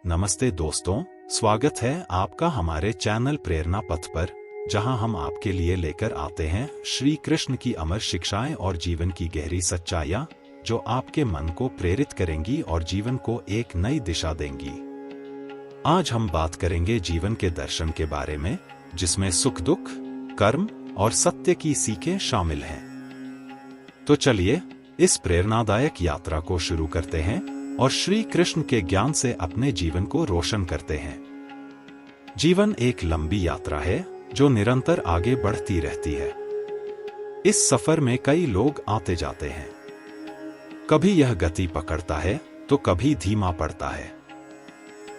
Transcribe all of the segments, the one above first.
नमस्ते दोस्तों, स्वागत है आपका हमारे चैनल प्रेरणा पथ पर, जहां हम आपके लिए लेकर आते हैं श्री कृष्ण की अमर शिक्षाएं और जीवन की गहरी सच्चाइयां, जो आपके मन को प्रेरित करेंगी और जीवन को एक नई दिशा देंगी। आज हम बात करेंगे जीवन के दर्शन के बारे में, जिसमें सुख दुख, कर्म और सत्य की सीखें शामिल हैं। तो चलिए इस प्रेरणादायक यात्रा को शुरू करते हैं और श्री कृष्ण के ज्ञान से अपने जीवन को रोशन करते हैं। जीवन एक लंबी यात्रा है जो निरंतर आगे बढ़ती रहती है। इस सफर में कई लोग आते जाते हैं। कभी यह गति पकड़ता है तो कभी धीमा पड़ता है,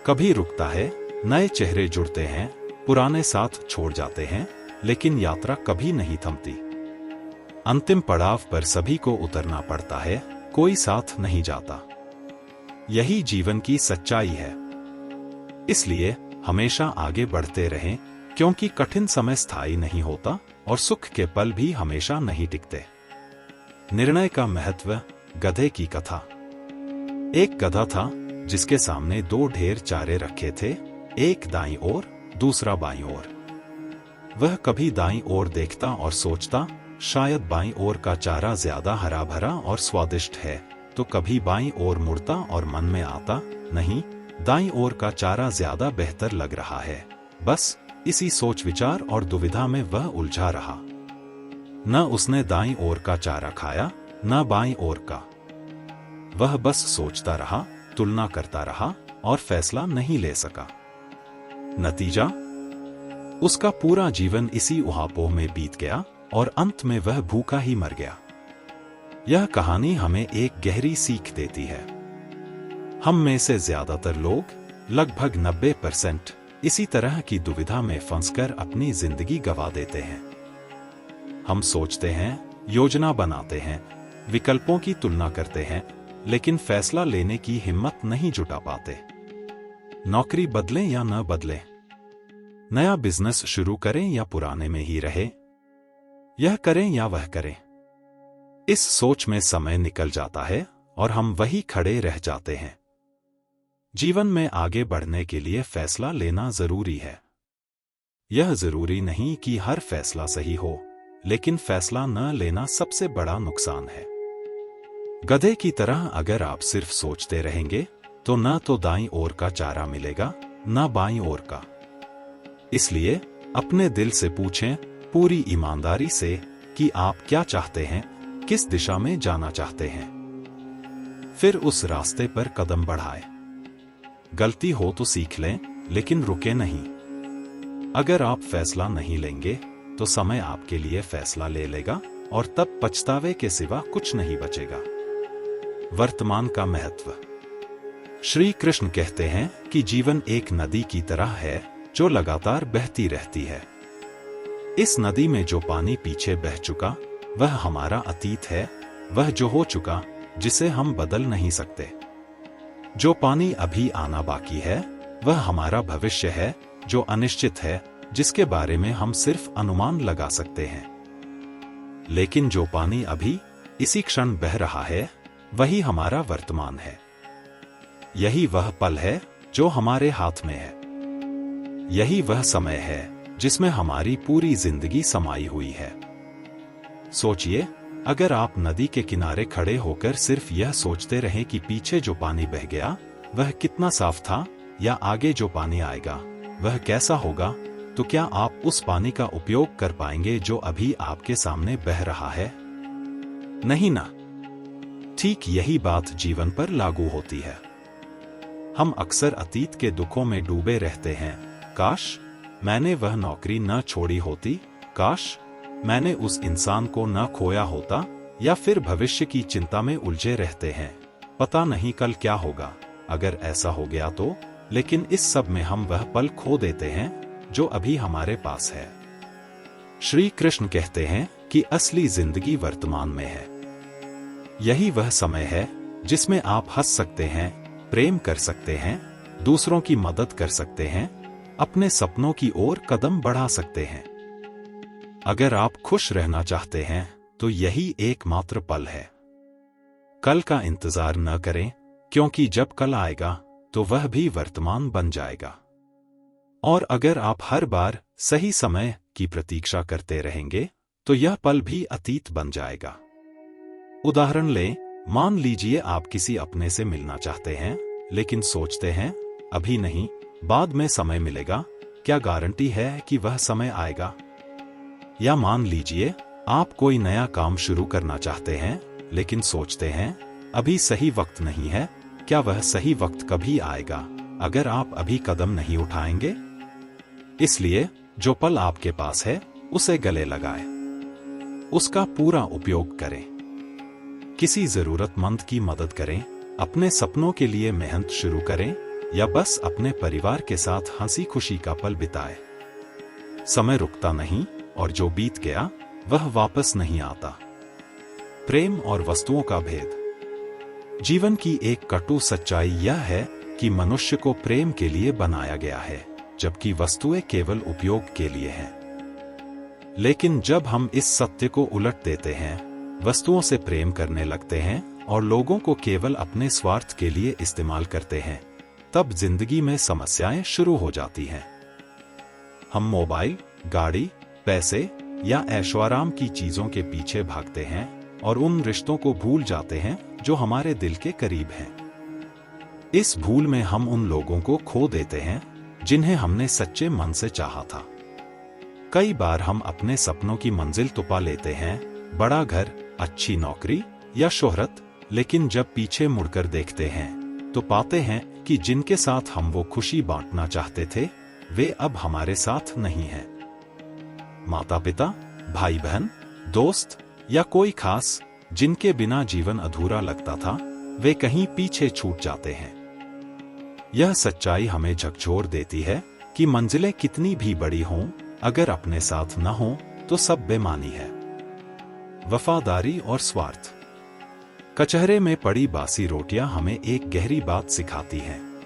कभी रुकता है, नए चेहरे जुड़ते हैं, पुराने साथ छोड़ जाते हैं, लेकिन यात्रा कभी नहीं थमती। अंतिम पड़ाव पर सभी को उतरना पड़ता है, कोई साथ नहीं जाता। यही जीवन की सच्चाई है। इसलिए हमेशा आगे बढ़ते रहें, क्योंकि कठिन समय स्थायी नहीं होता और सुख के पल भी हमेशा नहीं टिकते। निर्णय का महत्व। गधे की कथा। एक गधा था जिसके सामने दो ढेर चारे रखे थे, एक दाईं ओर, दूसरा बाईं ओर। वह कभी दाईं ओर देखता और सोचता, शायद बाईं ओर का चारा ज्यादा हरा भरा और स्वादिष्ट है, तो कभी बाईं ओर मुड़ता और मन में आता, नहीं, दाईं ओर का चारा ज्यादा बेहतर लग रहा है। बस इसी सोच विचार और दुविधा में वह उलझा रहा। न उसने दाईं ओर का चारा खाया, न बाईं ओर का। वह बस सोचता रहा, तुलना करता रहा और फैसला नहीं ले सका। नतीजा, उसका पूरा जीवन इसी उहापोह में बीत गया और अंत में वह भूखा ही मर गया। यह कहानी हमें एक गहरी सीख देती है। हम में से ज्यादातर लोग, लगभग 90%, इसी तरह की दुविधा में फंसकर अपनी जिंदगी गंवा देते हैं। हम सोचते हैं, योजना बनाते हैं, विकल्पों की तुलना करते हैं, लेकिन फैसला लेने की हिम्मत नहीं जुटा पाते। नौकरी बदलें या न बदलें, नया बिजनेस शुरू करें या पुराने में ही रहें, यह करें या वह करें। इस सोच में समय निकल जाता है और हम वही खड़े रह जाते हैं। जीवन में आगे बढ़ने के लिए फैसला लेना जरूरी है। यह जरूरी नहीं कि हर फैसला सही हो, लेकिन फैसला न लेना सबसे बड़ा नुकसान है। गधे की तरह अगर आप सिर्फ सोचते रहेंगे, तो न तो दाईं ओर का चारा मिलेगा, न बाईं ओर का। इसलिए अपने दिल से पूछें, पूरी ईमानदारी से, कि आप क्या चाहते हैं, किस दिशा में जाना चाहते हैं। फिर उस रास्ते पर कदम बढ़ाएं। गलती हो तो सीख लें, लेकिन रुके नहीं। अगर आप फैसला नहीं लेंगे, तो समय आपके लिए फैसला ले लेगा और तब पछतावे के सिवा कुछ नहीं बचेगा। वर्तमान का महत्व। श्री कृष्ण कहते हैं कि जीवन एक नदी की तरह है जो लगातार बहती रहती है। इस नदी में जो पानी पीछे बह चुका, वह हमारा अतीत है, वह जो हो चुका, जिसे हम बदल नहीं सकते। जो पानी अभी आना बाकी है, वह हमारा भविष्य है, जो अनिश्चित है, जिसके बारे में हम सिर्फ अनुमान लगा सकते हैं। लेकिन जो पानी अभी इसी क्षण बह रहा है, वही हमारा वर्तमान है। यही वह पल है जो हमारे हाथ में है। यही वह समय है जिसमें हमारी पूरी जिंदगी समाई हुई है। सोचिए, अगर आप नदी के किनारे खड़े होकर सिर्फ यह सोचते रहें कि पीछे जो पानी बह गया, वह कितना साफ था, या आगे जो पानी आएगा, वह कैसा होगा, तो क्या आप उस पानी का उपयोग कर पाएंगे जो अभी आपके सामने बह रहा है? नहीं ना। ठीक यही बात जीवन पर लागू होती है। हम अक्सर अतीत के दुखों में डूबे रहते हैं। काश मैंने वह नौकरी न छोड़ी होती, काश मैंने उस इंसान को न खोया होता, या फिर भविष्य की चिंता में उलझे रहते हैं। पता नहीं कल क्या होगा, अगर ऐसा हो गया तो। लेकिन इस सब में हम वह पल खो देते हैं जो अभी हमारे पास है। श्री कृष्ण कहते हैं कि असली जिंदगी वर्तमान में है। यही वह समय है जिसमें आप हंस सकते हैं, प्रेम कर सकते हैं, दूसरों की मदद कर सकते हैं, अपने सपनों की ओर कदम बढ़ा सकते हैं। अगर आप खुश रहना चाहते हैं, तो यही एकमात्र पल है। कल का इंतजार न करें, क्योंकि जब कल आएगा तो वह भी वर्तमान बन जाएगा। और अगर आप हर बार सही समय की प्रतीक्षा करते रहेंगे तो यह पल भी अतीत बन जाएगा। उदाहरण लें, मान लीजिए आप किसी अपने से मिलना चाहते हैं लेकिन सोचते हैं अभी नहीं, बाद में समय मिलेगा। क्या गारंटी है कि वह समय आएगा? या मान लीजिए आप कोई नया काम शुरू करना चाहते हैं लेकिन सोचते हैं अभी सही वक्त नहीं है। क्या वह सही वक्त कभी आएगा अगर आप अभी कदम नहीं उठाएंगे? इसलिए जो पल आपके पास है उसे गले लगाएं, उसका पूरा उपयोग करें, किसी जरूरतमंद की मदद करें, अपने सपनों के लिए मेहनत शुरू करें या बस अपने परिवार के साथ हंसी खुशी का पल बिताएं। समय रुकता नहीं और जो बीत गया वह वापस नहीं आता। प्रेम और वस्तुओं का भेद। जीवन की एक कटु सच्चाई यह है कि मनुष्य को प्रेम के लिए बनाया गया है, जबकि वस्तुएं केवल उपयोग के लिए हैं। लेकिन जब हम इस सत्य को उलट देते हैं, वस्तुओं से प्रेम करने लगते हैं और लोगों को केवल अपने स्वार्थ के लिए इस्तेमाल करते हैं, तब जिंदगी में समस्याएं शुरू हो जाती हैं। हम मोबाइल, गाड़ी, पैसे या ऐशोआराम की चीजों के पीछे भागते हैं और उन रिश्तों को भूल जाते हैं जो हमारे दिल के करीब हैं। इस भूल में हम उन लोगों को खो देते हैं जिन्हें हमने सच्चे मन से चाहा था। कई बार हम अपने सपनों की मंजिल तो पा लेते हैं, बड़ा घर, अच्छी नौकरी या शोहरत, लेकिन जब पीछे मुड़कर देखते हैं तो पाते हैं कि जिनके साथ हम वो खुशी बांटना चाहते थे वे अब हमारे साथ नहीं हैं। माता पिता, भाई बहन, दोस्त या कोई खास जिनके बिना जीवन अधूरा लगता था, वे कहीं पीछे छूट जाते हैं। यह सच्चाई हमें झकझोर देती है कि मंजिलें कितनी भी बड़ी हों, अगर अपने साथ न हो तो सब बेमानी है। वफादारी और स्वार्थ। कचहरे में पड़ी बासी रोटियां हमें एक गहरी बात सिखाती हैं।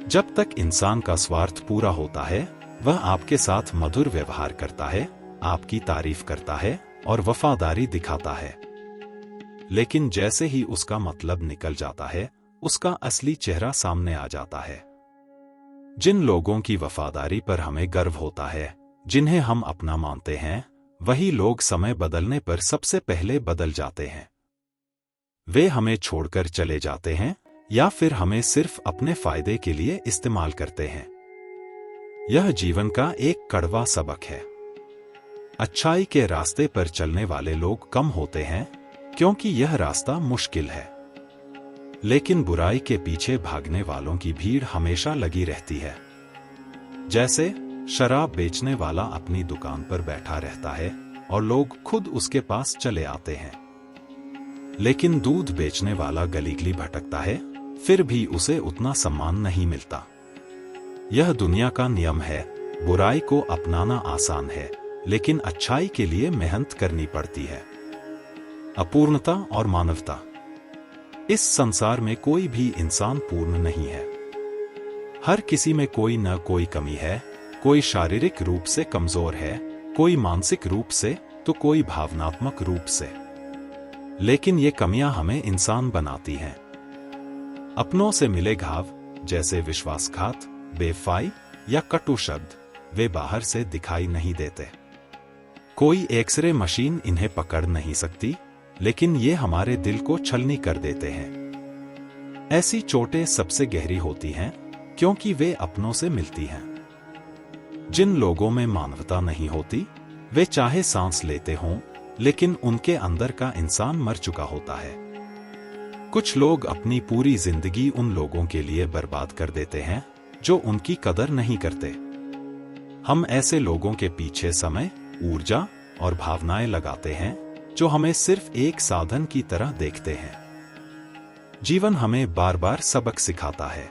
जब तक इंसान का स्वार्थ पूरा होता है, वह आपके साथ मधुर व्यवहार करता है, आपकी तारीफ करता है और वफादारी दिखाता है। लेकिन जैसे ही उसका मतलब निकल जाता है, उसका असली चेहरा सामने आ जाता है। जिन लोगों की वफादारी पर हमें गर्व होता है, जिन्हें हम अपना मानते हैं, वही लोग समय बदलने पर सबसे पहले बदल जाते हैं। वे हमें छोड़कर चले जाते हैं या फिर हमें सिर्फ अपने फायदे के लिए इस्तेमाल करते हैं। यह जीवन का एक कड़वा सबक है। अच्छाई के रास्ते पर चलने वाले लोग कम होते हैं क्योंकि यह रास्ता मुश्किल है, लेकिन बुराई के पीछे भागने वालों की भीड़ हमेशा लगी रहती है। जैसे शराब बेचने वाला अपनी दुकान पर बैठा रहता है और लोग खुद उसके पास चले आते हैं, लेकिन दूध बेचने वाला गली-गली भटकता है, फिर भी उसे उतना सम्मान नहीं मिलता। यह दुनिया का नियम है। बुराई को अपनाना आसान है, लेकिन अच्छाई के लिए मेहनत करनी पड़ती है। अपूर्णता और मानवता। इस संसार में कोई भी इंसान पूर्ण नहीं है। हर किसी में कोई न कोई कमी है। कोई शारीरिक रूप से कमजोर है, कोई मानसिक रूप से तो कोई भावनात्मक रूप से। लेकिन ये कमियां हमें इंसान बनाती हैं। अपनों से मिले घाव, जैसे विश्वासघात, बेवफाई या कटु शब्द, वे बाहर से दिखाई नहीं देते। कोई एक्सरे मशीन इन्हें पकड़ नहीं सकती, लेकिन ये हमारे दिल को छलनी कर देते हैं। ऐसी चोटें सबसे गहरी होती हैं क्योंकि वे अपनों से मिलती हैं। जिन लोगों में मानवता नहीं होती, वे चाहे सांस लेते हों, लेकिन उनके अंदर का इंसान मर चुका होता है। कुछ लोग अपनी पूरी जिंदगी उन लोगों के लिए बर्बाद कर देते हैं जो उनकी कदर नहीं करते। हम ऐसे लोगों के पीछे समय, ऊर्जा और भावनाएं लगाते हैं जो हमें सिर्फ एक साधन की तरह देखते हैं। जीवन हमें बार बार सबक सिखाता है।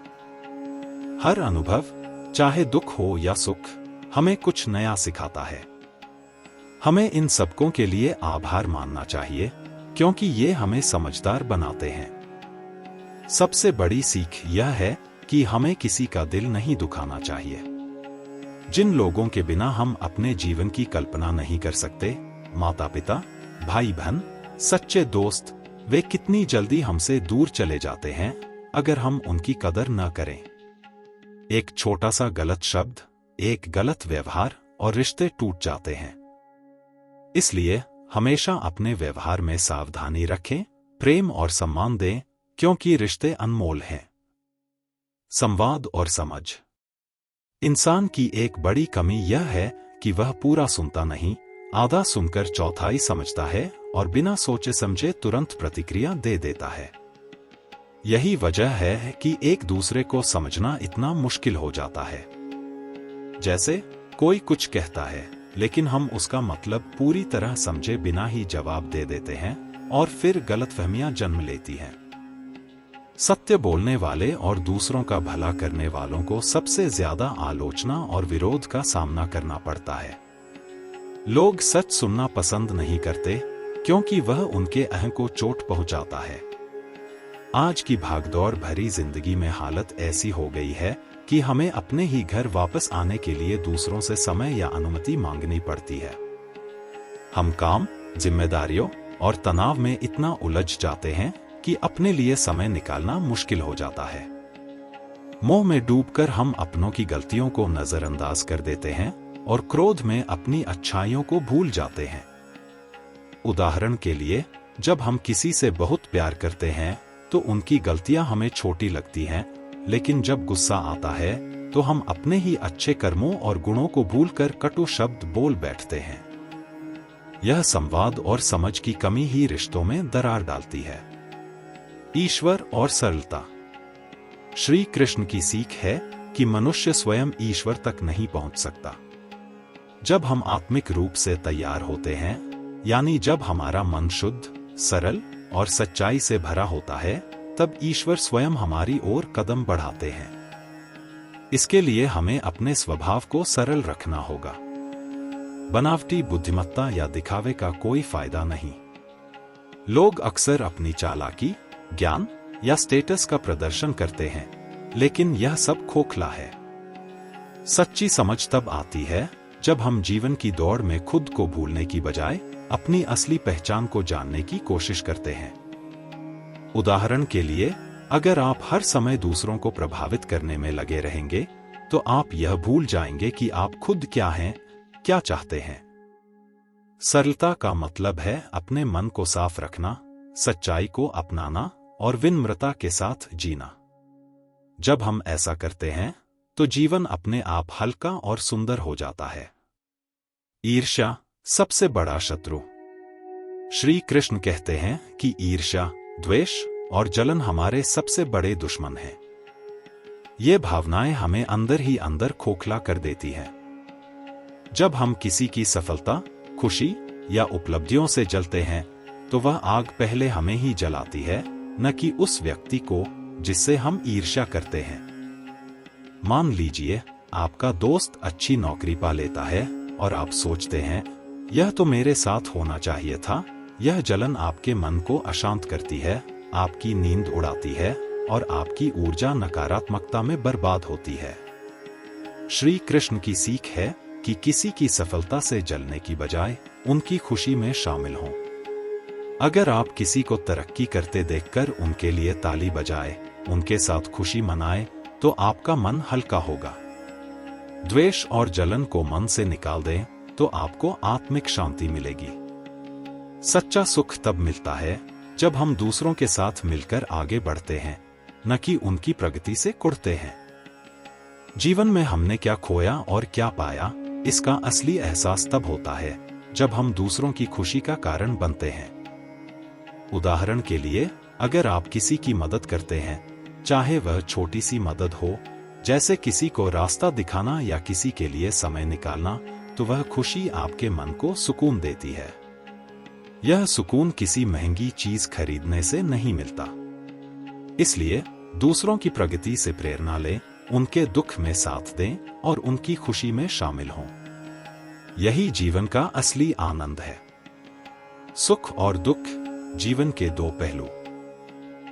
हर अनुभव, चाहे दुख हो या सुख, हमें कुछ नया सिखाता है। हमें इन सबकों के लिए आभार मानना चाहिए क्योंकि ये हमें समझदार बनाते हैं। सबसे बड़ी सीख यह है कि हमें किसी का दिल नहीं दुखाना चाहिए। जिन लोगों के बिना हम अपने जीवन की कल्पना नहीं कर सकते, माता पिता, भाई बहन, सच्चे दोस्त, वे कितनी जल्दी हमसे दूर चले जाते हैं अगर हम उनकी कदर न करें। एक छोटा सा गलत शब्द, एक गलत व्यवहार और रिश्ते टूट जाते हैं। इसलिए हमेशा अपने व्यवहार में सावधानी रखें, प्रेम और सम्मान दें, क्योंकि रिश्ते अनमोल हैं। संवाद और समझ। इंसान की एक बड़ी कमी यह है कि वह पूरा सुनता नहीं, आधा सुनकर चौथाई समझता है और बिना सोचे समझे तुरंत प्रतिक्रिया दे देता है। यही वजह है कि एक दूसरे को समझना इतना मुश्किल हो जाता है। जैसे कोई कुछ कहता है, लेकिन हम उसका मतलब पूरी तरह समझे बिना ही जवाब दे देते हैं और फिर गलतफहमियां जन्म लेती हैं। सत्य बोलने वाले और दूसरों का भला करने वालों को सबसे ज्यादा आलोचना और विरोध का सामना करना पड़ता है। लोग सच सुनना पसंद नहीं करते, क्योंकि वह उनके अहं को चोट पहुंचाता है। आज की भागदौड़ भरी जिंदगी में हालत ऐसी हो गई है कि हमें अपने ही घर वापस आने के लिए दूसरों से समय या अनुमति मांगनी पड़ती है। हम काम, जिम्मेदारियों और तनाव में इतना उलझ जाते हैं कि अपने लिए समय निकालना मुश्किल हो जाता है। मोह में डूबकर हम अपनों की गलतियों को नजरअंदाज कर देते हैं और क्रोध में अपनी अच्छाइयों को भूल जाते हैं। उदाहरण के लिए, जब हम किसी से बहुत प्यार करते हैं तो उनकी गलतियां हमें छोटी लगती हैं, लेकिन जब गुस्सा आता है तो हम अपने ही अच्छे कर्मों और गुणों को भूलकर कटु शब्द बोल बैठते हैं। यह संवाद और समझ की कमी ही रिश्तों में दरार डालती है। ईश्वर और सरलता। श्री कृष्ण की सीख है कि मनुष्य स्वयं ईश्वर तक नहीं पहुंच सकता। जब हम आत्मिक रूप से तैयार होते हैं, यानी जब हमारा मन शुद्ध, सरल और सच्चाई से भरा होता है, तब ईश्वर स्वयं हमारी ओर कदम बढ़ाते हैं। इसके लिए हमें अपने स्वभाव को सरल रखना होगा। बनावटी बुद्धिमत्ता या दिखावे का कोई फायदा नहीं। लोग अक्सर अपनी चालाकी, ज्ञान या स्टेटस का प्रदर्शन करते हैं, लेकिन यह सब खोखला है। सच्ची समझ तब आती है जब हम जीवन की दौड़ में खुद को भूलने की बजाय अपनी असली पहचान को जानने की कोशिश करते हैं। उदाहरण के लिए, अगर आप हर समय दूसरों को प्रभावित करने में लगे रहेंगे, तो आप यह भूल जाएंगे कि आप खुद क्या हैं, क्या चाहते हैं। सरलता का मतलब है अपने मन को साफ रखना, सच्चाई को अपनाना और विनम्रता के साथ जीना। जब हम ऐसा करते हैं, तो जीवन अपने आप हल्का और सुंदर हो जाता है। ईर्ष्या सबसे बड़ा शत्रु। श्री कृष्ण कहते हैं कि ईर्ष्या, द्वेष और जलन हमारे सबसे बड़े दुश्मन हैं। ये भावनाएं हमें अंदर ही अंदर खोखला कर देती हैं। जब हम किसी की सफलता, खुशी या उपलब्धियों से जलते हैं, तो वह आग पहले हमें ही जलाती है, न कि उस व्यक्ति को जिससे हम ईर्ष्या करते हैं। मान लीजिए, आपका दोस्त अच्छी नौकरी पा लेता है और आप सोचते हैं, यह तो मेरे साथ होना चाहिए था। यह जलन आपके मन को अशांत करती है, आपकी नींद उड़ाती है और आपकी ऊर्जा नकारात्मकता में बर्बाद होती है। श्री कृष्ण की सीख है कि किसी की सफलता से जलने की बजाय उनकी खुशी में शामिल हों। अगर आप किसी को तरक्की करते देखकर उनके लिए ताली बजाए, उनके साथ खुशी मनाए, तो आपका मन हल्का होगा। द्वेष और जलन को मन से निकाल दें, तो आपको आत्मिक शांति मिलेगी। सच्चा सुख तब मिलता है जब हम दूसरों के साथ मिलकर आगे बढ़ते हैं, न कि उनकी प्रगति से कुढ़ते हैं। जीवन में हमने क्या खोया और क्या पाया, इसका असली एहसास तब होता है जब हम दूसरों की खुशी का कारण बनते हैं। उदाहरण के लिए, अगर आप किसी की मदद करते हैं, चाहे वह छोटी सी मदद हो, जैसे किसी को रास्ता दिखाना या किसी के लिए समय निकालना, तो वह खुशी आपके मन को सुकून देती है। यह सुकून किसी महंगी चीज खरीदने से नहीं मिलता। इसलिए दूसरों की प्रगति से प्रेरणा लें, उनके दुख में साथ दें और उनकी खुशी में शामिल हों। यही जीवन का असली आनंद है। सुख और दुख जीवन के दो पहलू।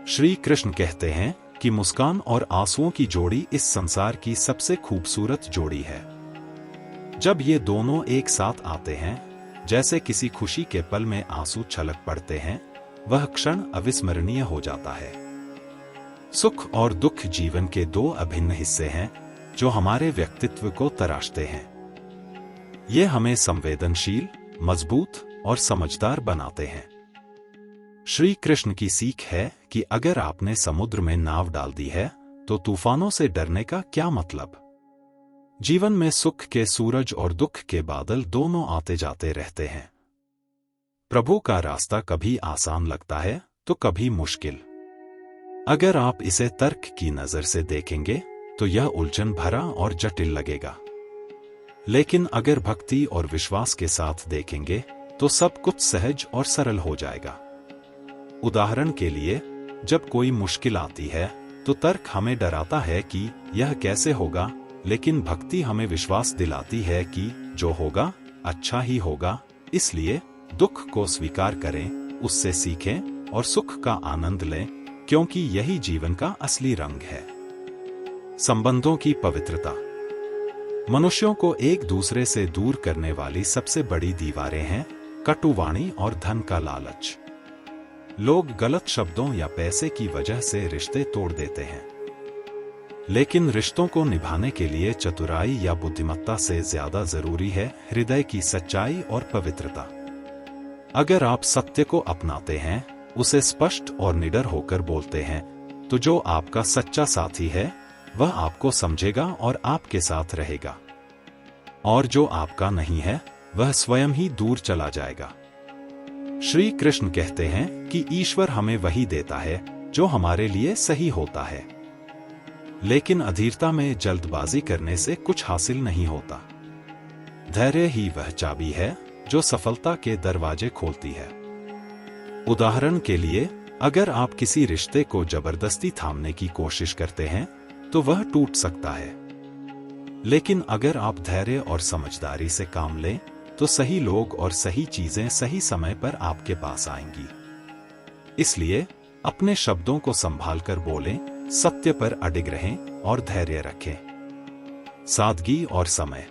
श्री कृष्ण कहते हैं कि मुस्कान और आंसुओं की जोड़ी इस संसार की सबसे खूबसूरत जोड़ी है। जब ये दोनों एक साथ आते हैं, जैसे किसी खुशी के पल में आंसू छलक पड़ते हैं, वह क्षण अविस्मरणीय हो जाता है। सुख और दुख जीवन के दो अभिन्न हिस्से हैं जो हमारे व्यक्तित्व को तराशते हैं। ये हमें संवेदनशील, मजबूत और समझदार बनाते हैं। श्री कृष्ण की सीख है कि अगर आपने समुद्र में नाव डाल दी है तो तूफानों से डरने का क्या मतलब। जीवन में सुख के सूरज और दुख के बादल दोनों आते जाते रहते हैं। प्रभु का रास्ता कभी आसान लगता है तो कभी मुश्किल। अगर आप इसे तर्क की नजर से देखेंगे तो यह उलझन भरा और जटिल लगेगा, लेकिन अगर भक्ति और विश्वास के साथ देखेंगे तो सब कुछ सहज और सरल हो जाएगा। उदाहरण के लिए, जब कोई मुश्किल आती है तो तर्क हमें डराता है कि यह कैसे होगा, लेकिन भक्ति हमें विश्वास दिलाती है कि जो होगा अच्छा ही होगा। इसलिए दुख को स्वीकार करें, उससे सीखें और सुख का आनंद लें, क्योंकि यही जीवन का असली रंग है। संबंधों की पवित्रता। मनुष्यों को एक दूसरे से दूर करने वाली सबसे बड़ी दीवारें हैं कटुवाणी और धन का लालच। लोग गलत शब्दों या पैसे की वजह से रिश्ते तोड़ देते हैं, लेकिन रिश्तों को निभाने के लिए चतुराई या बुद्धिमत्ता से ज्यादा जरूरी है हृदय की सच्चाई और पवित्रता। अगर आप सत्य को अपनाते हैं, उसे स्पष्ट और निडर होकर बोलते हैं, तो जो आपका सच्चा साथी है वह आपको समझेगा और आपके साथ रहेगा, और जो आपका नहीं है वह स्वयं ही दूर चला जाएगा। श्री कृष्ण कहते हैं कि ईश्वर हमें वही देता है जो हमारे लिए सही होता है, लेकिन अधीरता में जल्दबाजी करने से कुछ हासिल नहीं होता। धैर्य ही वह चाबी है जो सफलता के दरवाजे खोलती है। उदाहरण के लिए, अगर आप किसी रिश्ते को जबरदस्ती थामने की कोशिश करते हैं तो वह टूट सकता है, लेकिन अगर आप धैर्य और समझदारी से काम लें तो सही लोग और सही चीजें सही समय पर आपके पास आएंगी। इसलिए अपने शब्दों को संभाल कर बोलें, सत्य पर अडिग रहें और धैर्य रखें। सादगी और समय।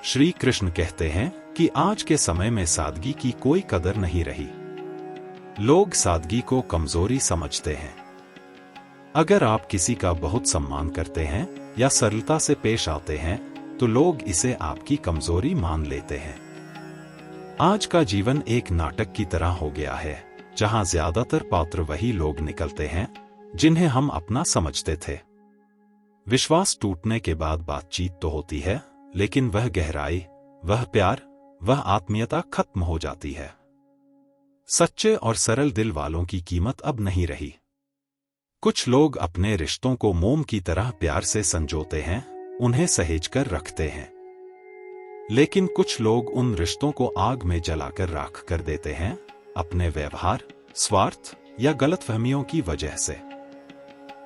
श्री कृष्ण कहते हैं कि आज के समय में सादगी की कोई कदर नहीं रही। लोग सादगी को कमजोरी समझते हैं। अगर आप किसी का बहुत सम्मान करते हैं या सरलता से पेश आते हैं तो लोग इसे आपकी कमजोरी मान लेते हैं। आज का जीवन एक नाटक की तरह हो गया है, जहां ज्यादातर पात्र वही लोग निकलते हैं जिन्हें हम अपना समझते थे। विश्वास टूटने के बाद बातचीत तो होती है, लेकिन वह गहराई, वह प्यार, वह आत्मीयता खत्म हो जाती है। सच्चे और सरल दिल वालों की कीमत अब नहीं रही। कुछ लोग अपने रिश्तों को मोम की तरह प्यार से संजोते हैं, उन्हें सहेजकर रखते हैं, लेकिन कुछ लोग उन रिश्तों को आग में जलाकर राख कर देते हैं, अपने व्यवहार, स्वार्थ या गलतफहमियों की वजह से।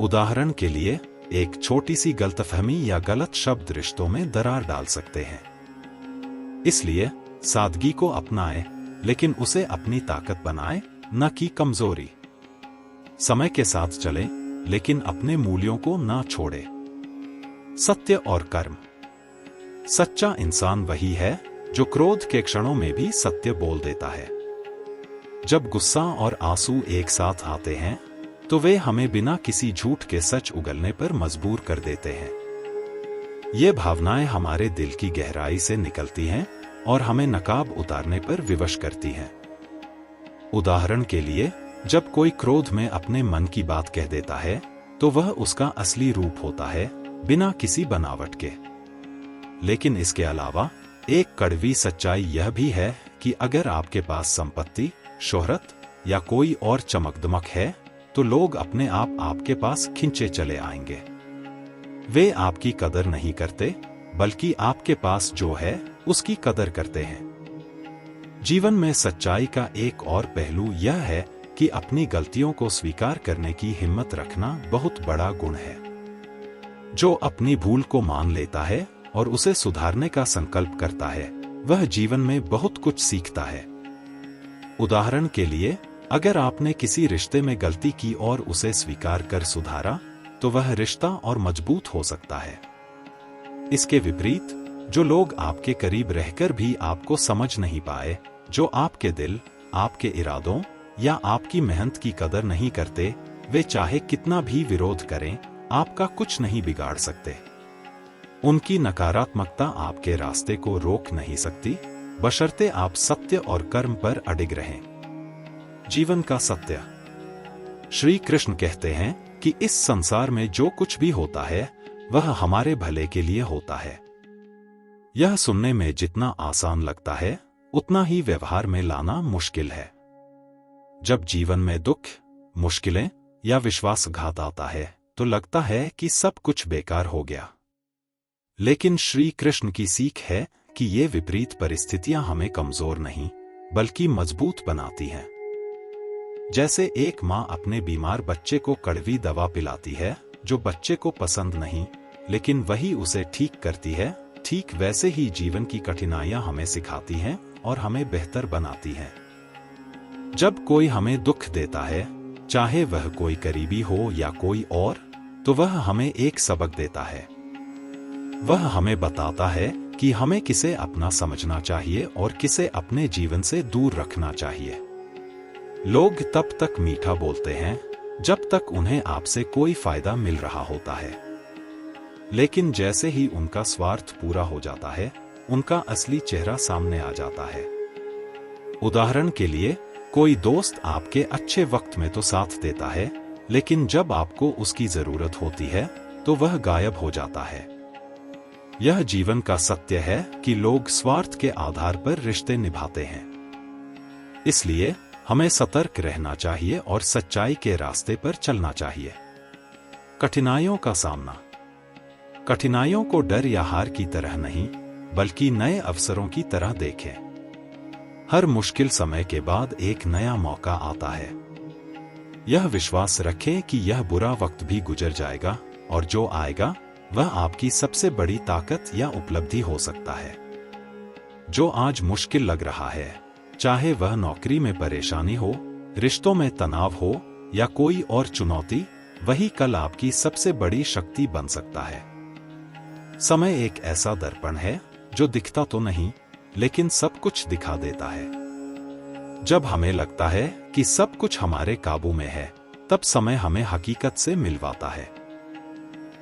उदाहरण के लिए, एक छोटी सी गलतफहमी या गलत शब्द रिश्तों में दरार डाल सकते हैं। इसलिए सादगी को अपनाएं, लेकिन उसे अपनी ताकत बनाएं, न कि कमजोरी। समय के साथ चलें, लेकिन अपने मूल्यों को ना छोड़ें। सत्य और कर्म। सच्चा इंसान वही है जो क्रोध के क्षणों में भी सत्य बोल देता है। जब गुस्सा और आंसू एक साथ आते हैं तो वे हमें बिना किसी झूठ के सच उगलने पर मजबूर कर देते हैं। ये भावनाएं हमारे दिल की गहराई से निकलती हैं और हमें नकाब उतारने पर विवश करती हैं। उदाहरण के लिए, जब कोई क्रोध में अपने मन की बात कह देता है तो वह उसका असली रूप होता है, बिना किसी बनावट के। लेकिन इसके अलावा एक कड़वी सच्चाई यह भी है कि अगर आपके पास संपत्ति, शोहरत या कोई और चमकदमक है तो लोग अपने आप आपके पास खिंचे चले आएंगे। वे आपकी कदर नहीं करते, बल्कि आपके पास जो है उसकी कदर करते हैं। जीवन में सच्चाई का एक और पहलू यह है कि अपनी गलतियों को स्वीकार करने की हिम्मत रखना बहुत बड़ा गुण है। जो अपनी भूल को मान लेता है और उसे सुधारने का संकल्प करता है, वह जीवन में बहुत कुछ सीखता है। उदाहरण के लिए, अगर आपने किसी रिश्ते में गलती की और उसे स्वीकार कर सुधारा, तो वह रिश्ता और मजबूत हो सकता है। इसके विपरीत, जो लोग आपके करीब रहकर भी आपको समझ नहीं पाए, जो आपके दिल, आपके इरादों या आपकी मेहनत की कदर नहीं करते, वे चाहे कितना भी विरोध करें, आपका कुछ नहीं बिगाड़ सकते। उनकी नकारात्मकता आपके रास्ते को रोक नहीं सकती, बशर्ते आप सत्य और कर्म पर अडिग रहें। जीवन का सत्य। श्री कृष्ण कहते हैं कि इस संसार में जो कुछ भी होता है वह हमारे भले के लिए होता है। यह सुनने में जितना आसान लगता है उतना ही व्यवहार में लाना मुश्किल है। जब जीवन में दुख, मुश्किलें या विश्वासघात आता है तो लगता है कि सब कुछ बेकार हो गया। लेकिन श्री कृष्ण की सीख है कि ये विपरीत परिस्थितियां हमें कमजोर नहीं बल्कि मजबूत बनाती हैं। जैसे एक मां अपने बीमार बच्चे को कड़वी दवा पिलाती है जो बच्चे को पसंद नहीं, लेकिन वही उसे ठीक करती है, ठीक वैसे ही जीवन की कठिनाइयां हमें सिखाती हैं और हमें बेहतर बनाती हैं। जब कोई हमें दुख देता है, चाहे वह कोई करीबी हो या कोई और, तो वह हमें एक सबक देता है। वह हमें बताता है कि हमें किसे अपना समझना चाहिए और किसे अपने जीवन से दूर रखना चाहिए। लोग तब तक मीठा बोलते हैं जब तक उन्हें आपसे कोई फायदा मिल रहा होता है, लेकिन जैसे ही उनका स्वार्थ पूरा हो जाता है, उनका असली चेहरा सामने आ जाता है। उदाहरण के लिए, कोई दोस्त आपके अच्छे वक्त में तो साथ देता है, लेकिन जब आपको उसकी जरूरत होती है तो वह गायब हो जाता है। यह जीवन का सत्य है कि लोग स्वार्थ के आधार पर रिश्ते निभाते हैं। इसलिए हमें सतर्क रहना चाहिए और सच्चाई के रास्ते पर चलना चाहिए। कठिनाइयों का सामना। कठिनाइयों को डर या हार की तरह नहीं, बल्कि नए अवसरों की तरह देखें। हर मुश्किल समय के बाद एक नया मौका आता है। यह विश्वास रखें कि यह बुरा वक्त भी गुजर जाएगा और जो आएगा वह आपकी सबसे बड़ी ताकत या उपलब्धि हो सकता है। जो आज मुश्किल लग रहा है, चाहे वह नौकरी में परेशानी हो, रिश्तों में तनाव हो या कोई और चुनौती, वही कल आपकी सबसे बड़ी शक्ति बन सकता है। समय एक ऐसा दर्पण है जो दिखता तो नहीं, लेकिन सब कुछ दिखा देता है। जब हमें लगता है कि सब कुछ हमारे काबू में है, तब समय हमें हकीकत से मिलवाता है।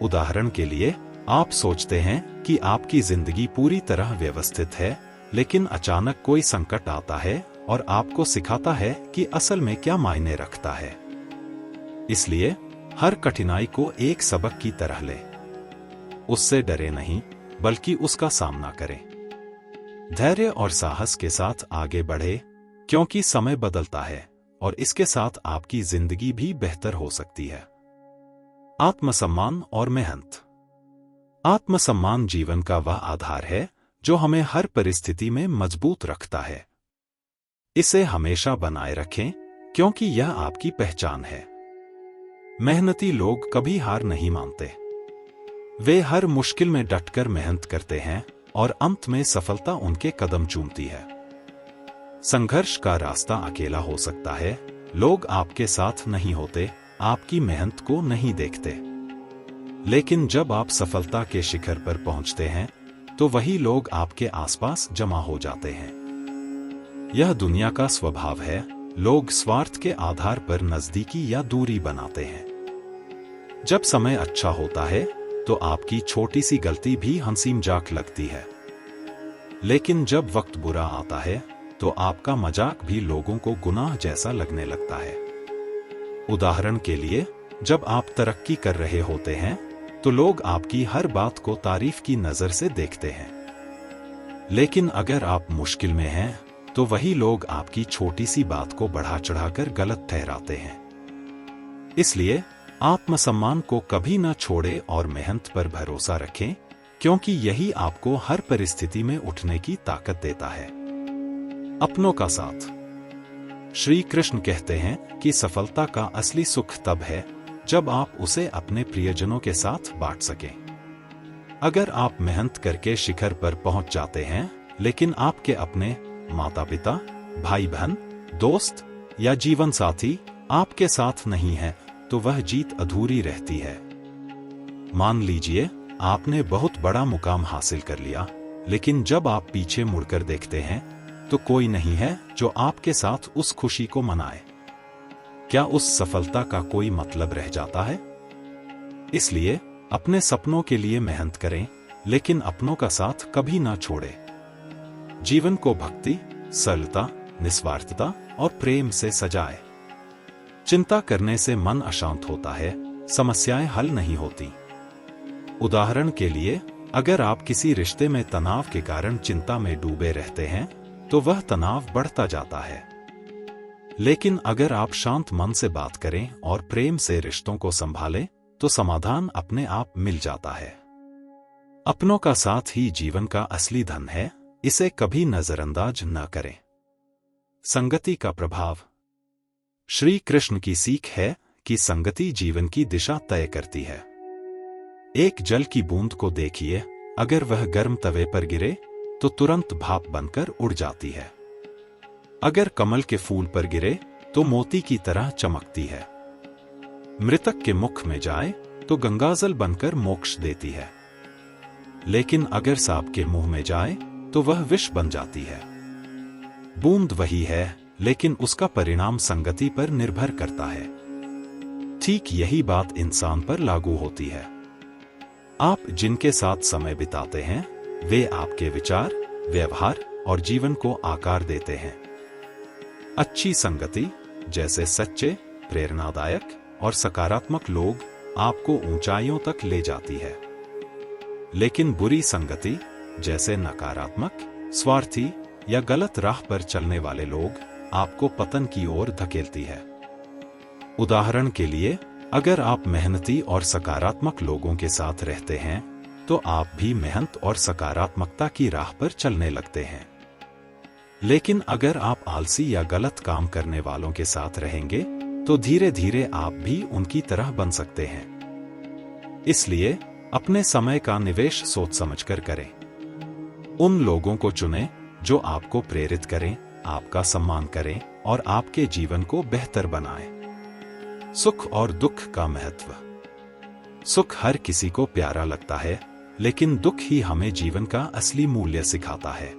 उदाहरण के लिए, आप सोचते हैं कि आपकी जिंदगी पूरी तरह व्यवस्थित है, लेकिन अचानक कोई संकट आता है और आपको सिखाता है कि असल में क्या मायने रखता है। इसलिए हर कठिनाई को एक सबक की तरह लें। उससे डरे नहीं, बल्कि उसका सामना करें। धैर्य और साहस के साथ आगे बढ़े, क्योंकि समय बदलता है और इसके साथ आपकी जिंदगी भी बेहतर हो सकती है। आत्मसम्मान और मेहनत। आत्मसम्मान जीवन का वह आधार है जो हमें हर परिस्थिति में मजबूत रखता है। इसे हमेशा बनाए रखें, क्योंकि यह आपकी पहचान है। मेहनती लोग कभी हार नहीं मानते। वे हर मुश्किल में डटकर मेहनत करते हैं और अंत में सफलता उनके कदम चूमती है। संघर्ष का रास्ता अकेला हो सकता है, लोग आपके साथ नहीं होते, आपकी मेहनत को नहीं देखते। लेकिन जब आप सफलता के शिखर पर पहुंचते हैं, तो वही लोग आपके आसपास जमा हो जाते हैं। यह दुनिया का स्वभाव है, लोग स्वार्थ के आधार पर नजदीकी या दूरी बनाते हैं। जब समय अच्छा होता है, तो आपकी छोटी सी गलती भी हंसी मजाक लगती है। लेकिन जब वक्त बुरा आता है, तो आपका मजाक भी लोगों को गुनाह जैसा लगने लगता है। उदाहरण के लिए, जब आप तरक्की कर रहे होते हैं, तो लोग आपकी हर बात को तारीफ की नजर से देखते हैं। लेकिन अगर आप मुश्किल में हैं, तो वही लोग आपकी छोटी सी बात को बढ़ा चढ़ाकर गलत ठहराते हैं। इसलिए आत्मसम्मान को कभी न छोड़ें और मेहनत पर भरोसा रखें, क्योंकि यही आपको हर परिस्थिति में उठने की ताकत देता है। अपनों का साथ। श्री कृष्ण कहते हैं कि सफलता का असली सुख तब है जब आप उसे अपने प्रियजनों के साथ बांट सकें। अगर आप मेहनत करके शिखर पर पहुंच जाते हैं, लेकिन आपके अपने माता पिता, भाई बहन, दोस्त या जीवन साथी आपके साथ नहीं है, तो वह जीत अधूरी रहती है। मान लीजिए आपने बहुत बड़ा मुकाम हासिल कर लिया, लेकिन जब आप पीछे मुड़कर देखते हैं, तो कोई नहीं है जो आपके साथ उस खुशी को मनाए। क्या उस सफलता का कोई मतलब रह जाता है? इसलिए अपने सपनों के लिए मेहनत करें, लेकिन अपनों का साथ कभी ना छोड़ें। जीवन को भक्ति, सरलता, निस्वार्थता और प्रेम से सजाएं। चिंता करने से मन अशांत होता है, समस्याएं हल नहीं होती। उदाहरण के लिए, अगर आप किसी रिश्ते में तनाव के कारण चिंता में डूबे रहते हैं, तो वह तनाव बढ़ता जाता है। लेकिन अगर आप शांत मन से बात करें और प्रेम से रिश्तों को संभालें, तो समाधान अपने आप मिल जाता है। अपनों का साथ ही जीवन का असली धन है, इसे कभी नजरअंदाज न करें। संगति का प्रभाव। श्री कृष्ण की सीख है कि संगति जीवन की दिशा तय करती है। एक जल की बूंद को देखिए, अगर वह गर्म तवे पर गिरे तो तुरंत भाप बनकर उड़ जाती है। अगर कमल के फूल पर गिरे तो मोती की तरह चमकती है। मृतक के मुख में जाए तो गंगाजल बनकर मोक्ष देती है। लेकिन अगर सांप के मुंह में जाए तो वह विष बन जाती है। बूंद वही है, लेकिन उसका परिणाम संगति पर निर्भर करता है। ठीक यही बात इंसान पर लागू होती है। आप जिनके साथ समय बिताते हैं, वे आपके विचार, व्यवहार और जीवन को आकार देते हैं। अच्छी संगति, जैसे सच्चे, प्रेरणादायक और सकारात्मक लोग, आपको ऊंचाइयों तक ले जाती है। लेकिन बुरी संगति, जैसे नकारात्मक, स्वार्थी या गलत राह पर चलने वाले लोग, आपको पतन की ओर धकेलती है। उदाहरण के लिए, अगर आप मेहनती और सकारात्मक लोगों के साथ रहते हैं, तो आप भी मेहनत और सकारात्मकता की राह पर चलने लगते हैं। लेकिन अगर आप आलसी या गलत काम करने वालों के साथ रहेंगे, तो धीरे धीरे आप भी उनकी तरह बन सकते हैं। इसलिए अपने समय का निवेश सोच समझकर करें। उन लोगों को चुनें जो आपको प्रेरित करें, आपका सम्मान करें और आपके जीवन को बेहतर बनाएं। सुख और दुख का महत्व। सुख हर किसी को प्यारा लगता है, लेकिन दुख ही हमें जीवन का असली मूल्य सिखाता है।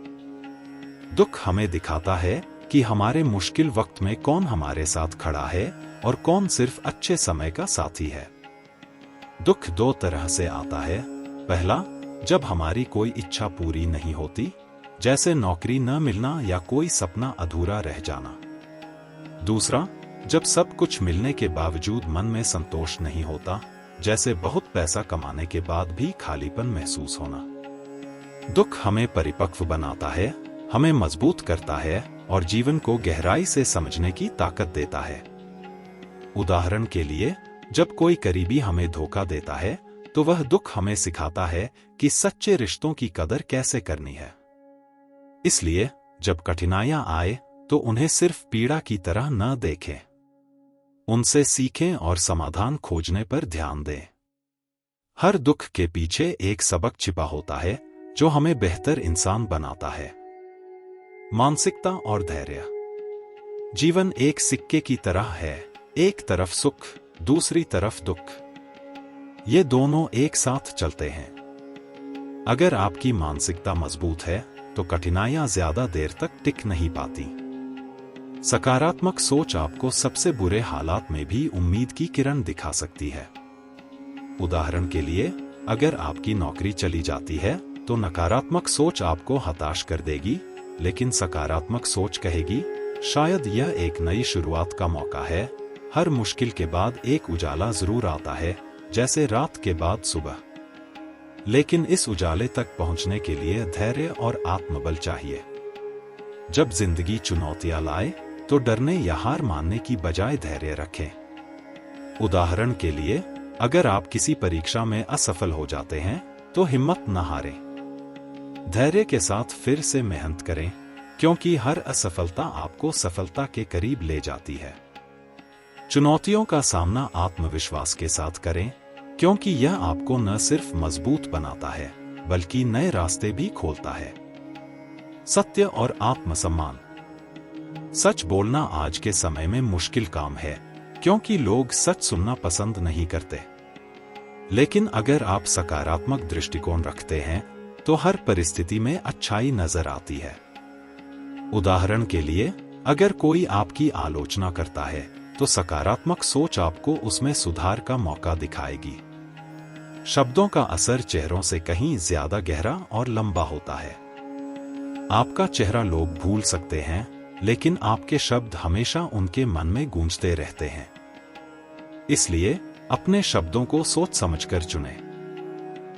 दुख हमें दिखाता है कि हमारे मुश्किल वक्त में कौन हमारे साथ खड़ा है और कौन सिर्फ अच्छे समय का साथी है। दुख दो तरह से आता है। पहला, जब हमारी कोई इच्छा पूरी नहीं होती, जैसे नौकरी न मिलना या कोई सपना अधूरा रह जाना। दूसरा, जब सब कुछ मिलने के बावजूद मन में संतोष नहीं होता, जैसे बहुत पैसा कमाने के बाद भी खालीपन महसूस होना। दुख हमें परिपक्व बनाता है, हमें मजबूत करता है और जीवन को गहराई से समझने की ताकत देता है। उदाहरण के लिए, जब कोई करीबी हमें धोखा देता है, तो वह दुख हमें सिखाता है कि सच्चे रिश्तों की कदर कैसे करनी है। इसलिए जब कठिनाइयां आए, तो उन्हें सिर्फ पीड़ा की तरह न देखें। उनसे सीखें और समाधान खोजने पर ध्यान दें। हर दुख के पीछे एक सबक छिपा होता है, जो हमें बेहतर इंसान बनाता है। मानसिकता और धैर्य। जीवन एक सिक्के की तरह है, एक तरफ सुख, दूसरी तरफ दुख। ये दोनों एक साथ चलते हैं। अगर आपकी मानसिकता मजबूत है, तो कठिनाइयां ज्यादा देर तक टिक नहीं पाती। सकारात्मक सोच आपको सबसे बुरे हालात में भी उम्मीद की किरण दिखा सकती है। उदाहरण के लिए, अगर आपकी नौकरी चली जाती है, तो नकारात्मक सोच आपको हताश कर देगी, लेकिन सकारात्मक सोच कहेगी, शायद यह एक नई शुरुआत का मौका है। हर मुश्किल के बाद एक उजाला जरूर आता है, जैसे रात के बाद सुबह। लेकिन इस उजाले तक पहुंचने के लिए धैर्य और आत्मबल चाहिए। जब जिंदगी चुनौतियां लाए, तो डरने या हार मानने की बजाय धैर्य रखें। उदाहरण के लिए, अगर आप किसी परीक्षा में असफल हो जाते हैं, तो हिम्मत न हारें। धैर्य के साथ फिर से मेहनत करें, क्योंकि हर असफलता आपको सफलता के करीब ले जाती है। चुनौतियों का सामना आत्मविश्वास के साथ करें, क्योंकि यह आपको न सिर्फ मजबूत बनाता है, बल्कि नए रास्ते भी खोलता है। सत्य और आत्मसम्मान। सच बोलना आज के समय में मुश्किल काम है, क्योंकि लोग सच सुनना पसंद नहीं करते। लेकिन अगर आप सकारात्मक दृष्टिकोण रखते हैं, तो हर परिस्थिति में अच्छाई नजर आती है। उदाहरण के लिए, अगर कोई आपकी आलोचना करता है, तो सकारात्मक सोच आपको उसमें सुधार का मौका दिखाएगी। शब्दों का असर चेहरों से कहीं ज्यादा गहरा और लंबा होता है। आपका चेहरा लोग भूल सकते हैं, लेकिन आपके शब्द हमेशा उनके मन में गूंजते रहते हैं। इसलिए अपने शब्दों को सोच समझकर चुनें।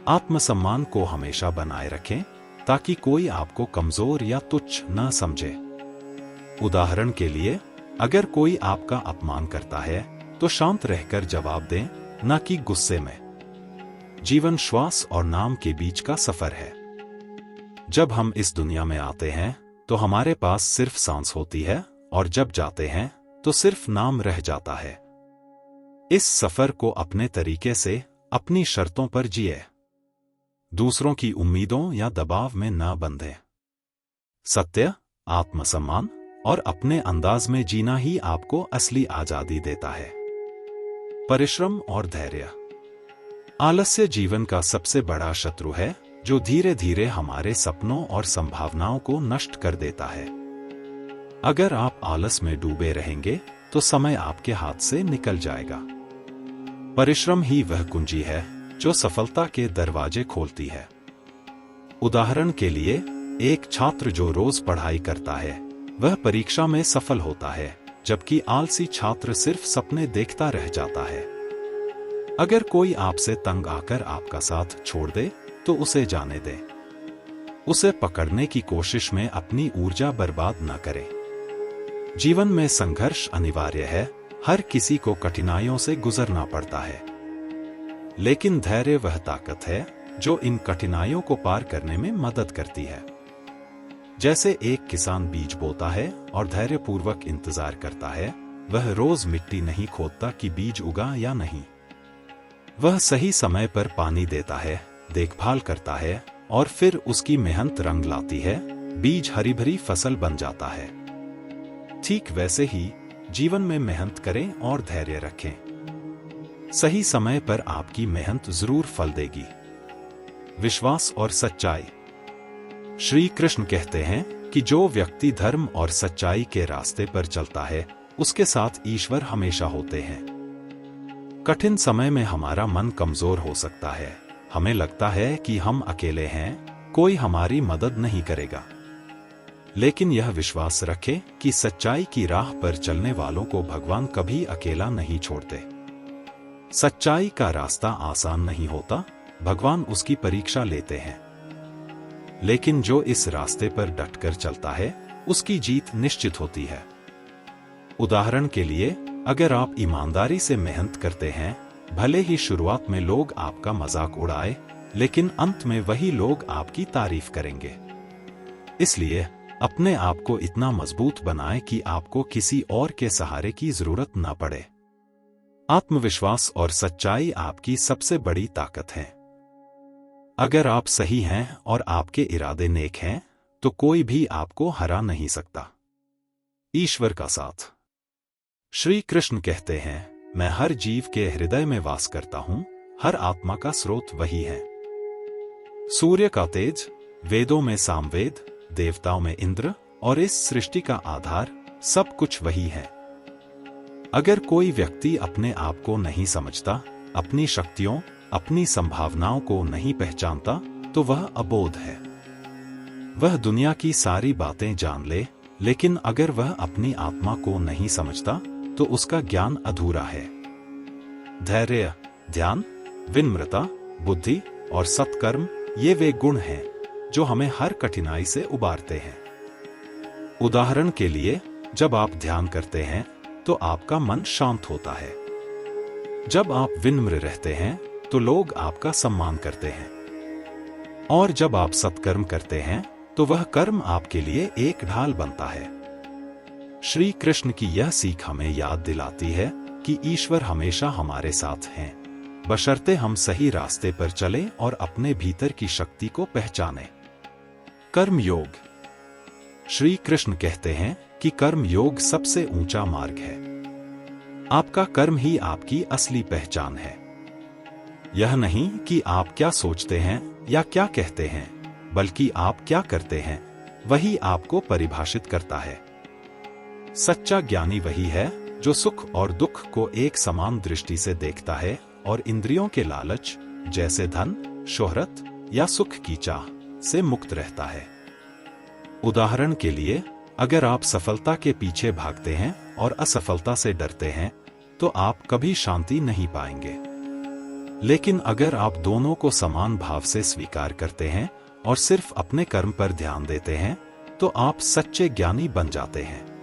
आत्मसम्मान को हमेशा बनाए रखें ताकि कोई आपको कमजोर या तुच्छ न समझे। उदाहरण के लिए, अगर कोई आपका अपमान करता है तो शांत रहकर जवाब दें, न कि गुस्से में। जीवन श्वास और नाम के बीच का सफर है। जब हम इस दुनिया में आते हैं तो हमारे पास सिर्फ सांस होती है, और जब जाते हैं तो सिर्फ नाम रह जाता है। इस सफर को अपने तरीके से, अपनी शर्तों पर जिए। दूसरों की उम्मीदों या दबाव में न बंधे। सत्य, आत्मसम्मान और अपने अंदाज में जीना ही आपको असली आजादी देता है। परिश्रम और धैर्य। आलस्य जीवन का सबसे बड़ा शत्रु है, जो धीरे धीरे हमारे सपनों और संभावनाओं को नष्ट कर देता है। अगर आप आलस में डूबे रहेंगे तो समय आपके हाथ से निकल जाएगा। परिश्रम ही वह कुंजी है जो सफलता के दरवाजे खोलती है। उदाहरण के लिए, एक छात्र जो रोज पढ़ाई करता है वह परीक्षा में सफल होता है, जबकि आलसी छात्र सिर्फ सपने देखता रह जाता है। अगर कोई आपसे तंग आकर आपका साथ छोड़ दे तो उसे जाने दें। उसे पकड़ने की कोशिश में अपनी ऊर्जा बर्बाद न करें। जीवन में संघर्ष अनिवार्य है, हर किसी को कठिनाइयों से गुजरना पड़ता है। लेकिन धैर्य वह ताकत है जो इन कठिनाइयों को पार करने में मदद करती है। जैसे एक किसान बीज बोता है और धैर्यपूर्वक इंतजार करता है, वह रोज मिट्टी नहीं खोदता कि बीज उगा या नहीं। वह सही समय पर पानी देता है, देखभाल करता है, और फिर उसकी मेहनत रंग लाती है, बीज हरी भरी फसल बन जाता है। ठीक वैसे ही जीवन में मेहनत करें और धैर्य रखें। सही समय पर आपकी मेहनत जरूर फल देगी। विश्वास और सच्चाई। श्री कृष्ण कहते हैं कि जो व्यक्ति धर्म और सच्चाई के रास्ते पर चलता है, उसके साथ ईश्वर हमेशा होते हैं। कठिन समय में हमारा मन कमजोर हो सकता है, हमें लगता है कि हम अकेले हैं, कोई हमारी मदद नहीं करेगा। लेकिन यह विश्वास रखें कि सच्चाई की राह पर चलने वालों को भगवान कभी अकेला नहीं छोड़ते। सच्चाई का रास्ता आसान नहीं होता, भगवान उसकी परीक्षा लेते हैं। लेकिन जो इस रास्ते पर डटकर चलता है, उसकी जीत निश्चित होती है। उदाहरण के लिए, अगर आप ईमानदारी से मेहनत करते हैं, भले ही शुरुआत में लोग आपका मजाक उड़ाए, लेकिन अंत में वही लोग आपकी तारीफ करेंगे। इसलिए अपने आप को इतना मजबूत बनाएं कि आपको किसी और के सहारे की जरूरत न पड़े। आत्मविश्वास और सच्चाई आपकी सबसे बड़ी ताकत है। अगर आप सही हैं और आपके इरादे नेक हैं, तो कोई भी आपको हरा नहीं सकता। ईश्वर का साथ। श्री कृष्ण कहते हैं, मैं हर जीव के हृदय में वास करता हूं, हर आत्मा का स्रोत वही है। सूर्य का तेज, वेदों में सामवेद, देवताओं में इंद्र, और इस सृष्टि का आधार सब कुछ वही है। अगर कोई व्यक्ति अपने आप को नहीं समझता, अपनी शक्तियों, अपनी संभावनाओं को नहीं पहचानता, तो वह अबोध है। वह दुनिया की सारी बातें जान ले, लेकिन अगर वह अपनी आत्मा को नहीं समझता, तो उसका ज्ञान अधूरा है। धैर्य, ध्यान, विनम्रता, बुद्धि और सत्कर्म, ये वे गुण हैं जो हमें हर कठिनाई से उबारते हैं। उदाहरण के लिए, जब आप ध्यान करते हैं तो आपका मन शांत होता है। जब आप विनम्र रहते हैं तो लोग आपका सम्मान करते हैं, और जब आप सत्कर्म करते हैं तो वह कर्म आपके लिए एक ढाल बनता है। श्री कृष्ण की यह सीख हमें याद दिलाती है कि ईश्वर हमेशा हमारे साथ हैं, बशर्ते हम सही रास्ते पर चलें और अपने भीतर की शक्ति को पहचानें। कर्म योग। श्री कृष्ण कहते हैं कि कर्म योग सबसे ऊंचा मार्ग है। आपका कर्म ही आपकी असली पहचान है। यह नहीं कि आप क्या सोचते हैं या क्या कहते हैं, बल्कि आप क्या करते हैं, वही आपको परिभाषित करता है। सच्चा ज्ञानी वही है जो सुख और दुख को एक समान दृष्टि से देखता है और इंद्रियों के लालच जैसे धन, शोहरत या सुख की चाह से मुक्त रहता है। उदाहरण के लिए, अगर आप सफलता के पीछे भागते हैं और असफलता से डरते हैं, तो आप कभी शांति नहीं पाएंगे। लेकिन अगर आप दोनों को समान भाव से स्वीकार करते हैं और सिर्फ अपने कर्म पर ध्यान देते हैं, तो आप सच्चे ज्ञानी बन जाते हैं।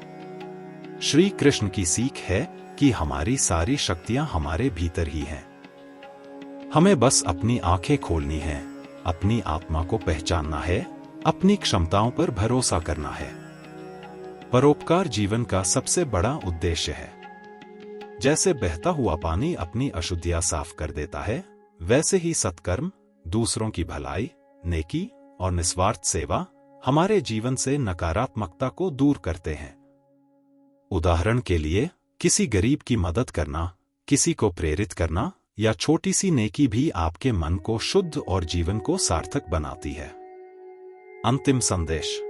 श्री कृष्ण की सीख है कि हमारी सारी शक्तियां हमारे भीतर ही हैं। हमें बस अपनी आंखें खोलनी हैं, अपनी आत्मा को पहचानना है, अपनी क्षमताओं पर भरोसा करना है। परोपकार जीवन का सबसे बड़ा उद्देश्य है। जैसे बहता हुआ पानी अपनी अशुद्धियां साफ कर देता है, वैसे ही सत्कर्म, दूसरों की भलाई, नेकी और निस्वार्थ सेवा हमारे जीवन से नकारात्मकता को दूर करते हैं। उदाहरण के लिए, किसी गरीब की मदद करना, किसी को प्रेरित करना या छोटी सी नेकी भी आपके मन को शुद्ध और जीवन को सार्थक बनाती है। अंतिम संदेश: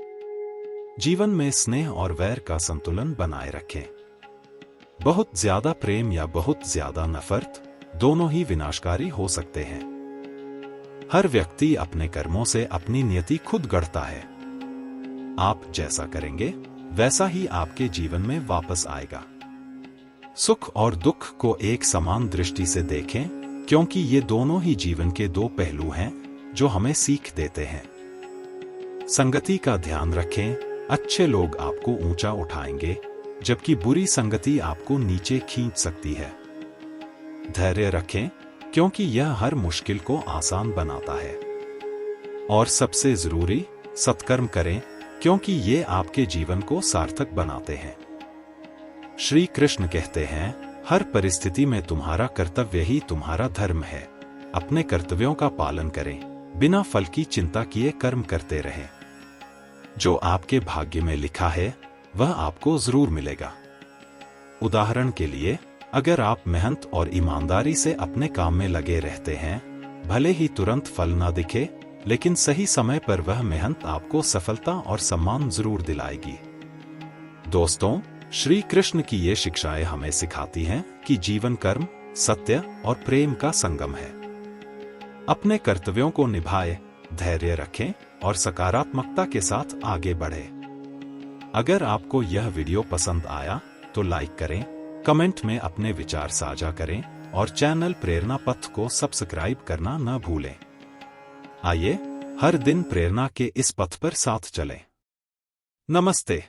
जीवन में स्नेह और वैर का संतुलन बनाए रखें। बहुत ज्यादा प्रेम या बहुत ज्यादा नफरत दोनों ही विनाशकारी हो सकते हैं। हर व्यक्ति अपने कर्मों से अपनी नियति खुद गढ़ता है। आप जैसा करेंगे वैसा ही आपके जीवन में वापस आएगा। सुख और दुख को एक समान दृष्टि से देखें, क्योंकि ये दोनों ही जीवन के दो पहलू हैं जो हमें सीख देते हैं। संगति का ध्यान रखें, अच्छे लोग आपको ऊंचा उठाएंगे, जबकि बुरी संगति आपको नीचे खींच सकती है। धैर्य रखें, क्योंकि यह हर मुश्किल को आसान बनाता है। और सबसे जरूरी, सत्कर्म करें, क्योंकि ये आपके जीवन को सार्थक बनाते हैं। श्री कृष्ण कहते हैं, हर परिस्थिति में तुम्हारा कर्तव्य ही तुम्हारा धर्म है। अपने कर्तव्यों का पालन करें, बिना फल की चिंता किए कर्म करते रहें। जो आपके भाग्य में लिखा है वह आपको जरूर मिलेगा। उदाहरण के लिए, अगर आप मेहनत और ईमानदारी से अपने काम में लगे रहते हैं, भले ही तुरंत फल ना दिखे, लेकिन सही समय पर वह मेहनत आपको सफलता और सम्मान जरूर दिलाएगी। दोस्तों, श्री कृष्ण की ये शिक्षाएं हमें सिखाती हैं कि जीवन कर्म, सत्य और प्रेम का संगम है। अपने कर्तव्यों को निभाएं, धैर्य रखें और सकारात्मकता के साथ आगे बढ़ें। अगर आपको यह वीडियो पसंद आया तो लाइक करें, कमेंट में अपने विचार साझा करें और चैनल प्रेरणा पथ को सब्सक्राइब करना न भूलें। आइए हर दिन प्रेरणा के इस पथ पर साथ चलें। नमस्ते।